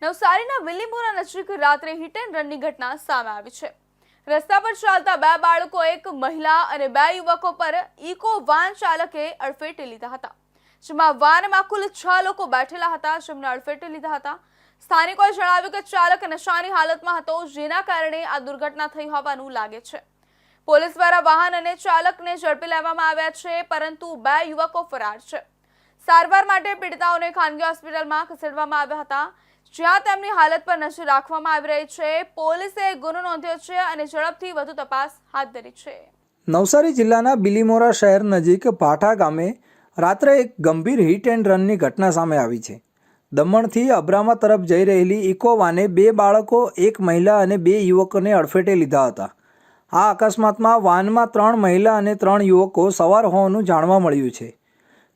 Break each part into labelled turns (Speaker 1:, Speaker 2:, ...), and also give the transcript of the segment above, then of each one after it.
Speaker 1: નવસારીના વિલીમોરા નજીક રાત્રે હિટ એન્ડ રનની ઘટના સામે આવી છે। રસ્તા પર ચાલતા બે બાળકો, એક મહિલા અને બે યુવકો પર ઇકો વાન ચાલકે અડફેટે લીધા હતા, જેમાં વાનમાં કુલ 6 લોકો બેઠેલા હતા, જેમને અડફેટે લીધા હતા। સ્થાનિકોએ જણાવ્યું કે ચાલક નશાની હાલતમાં હતો, જેના કારણે આ દુર્ઘટના થઈ હોવાનું લાગે છે। પોલીસ દ્વારા વાહન અને ચાલકને ઝડપી લેવામાં આવ્યા છે, પરંતુ બે યુવકો ફરાર છે। સારવાર માટે પીડિતાઓને ખાનગી હોસ્પિટલમાં ખસેડવામાં આવ્યા હતા, જ્યાં તેમની હાલત પર નજર રાખવામાં આવી રહી છે। પોલીસે ગુનો નોંધ્યો છે અને ઝડપથી વધુ તપાસ હાથ ધરી છે।
Speaker 2: નવસારી જિલ્લાના બિલીમોરા શહેર નજીક ભાઠા ગામે રાત્રે એક ગંભીર હિટ એન્ડ રનની ઘટના સામે આવી છે। દમણથી અબ્રામા તરફ જઈ રહેલી ઇકો વાને બે બાળકો, એક મહિલા અને બે યુવકોને અડફેટે લીધા હતા। આ અકસ્માતમાં વાનમાં 3 મહિલા અને 3 યુવકો સવાર હોવાનું જાણવા મળ્યું છે।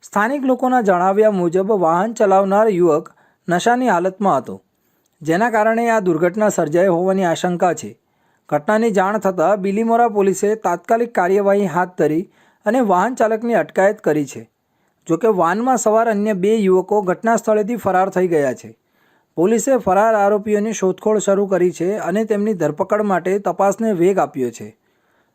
Speaker 2: સ્થાનિક લોકોના જણાવ્યા મુજબ વાહન ચલાવનાર યુવક નશાની હાલતમાં હતો, જેના કારણે આ દુર્ઘટના સર્જાઈ હોવાની આશંકા છે। ઘટનાની જાણ થતાં બિલીમોરા પોલીસે તાત્કાલિક કાર્યવાહી હાથ ધરી અને વાહન ચાલકની અટકાયત કરી છે। જોકે વાનમાં સવાર અન્ય 2 યુવકો ઘટના સ્થળેથી ફરાર થઈ ગયા છે। પોલીસે ફરાર આરોપીઓની શોધખોળ શરૂ કરી છે અને તેમની ધરપકડ માટે તપાસને વેગ આપ્યો છે।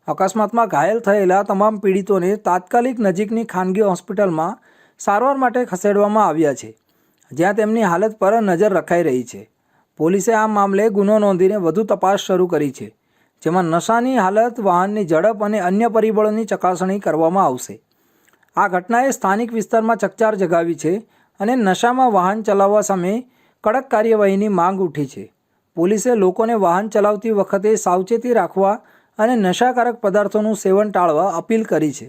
Speaker 2: અકસ્માતમાં ઘાયલ થયેલા તમામ પીડિતોને તાત્કાલિક નજીકની ખાનગી હોસ્પિટલમાં સારવાર માટે ખસેડવામાં આવ્યા છે, જ્યાં તેમની હાલત પર નજર રખાઈ રહી છે। પોલીસે આ મામલે ગુનો નોંધીને વધુ તપાસ શરૂ કરી છે, જેમાં નશાની હાલત, વાહનની ઝડપ અને અન્ય પરિબળોની ચકાસણી કરવામાં આવશે। આ ઘટનાએ સ્થાનિક વિસ્તારમાં ચકચાર જગાવી છે અને નશામાં વાહન ચલાવવા સામે કડક કાર્યવાહીની માંગ ઉઠી છે। પોલીસે લોકોને વાહન ચલાવતી વખતે સાવચેતી રાખવા અને નશાકારક પદાર્થોનું સેવન ટાળવા અપીલ કરી છે।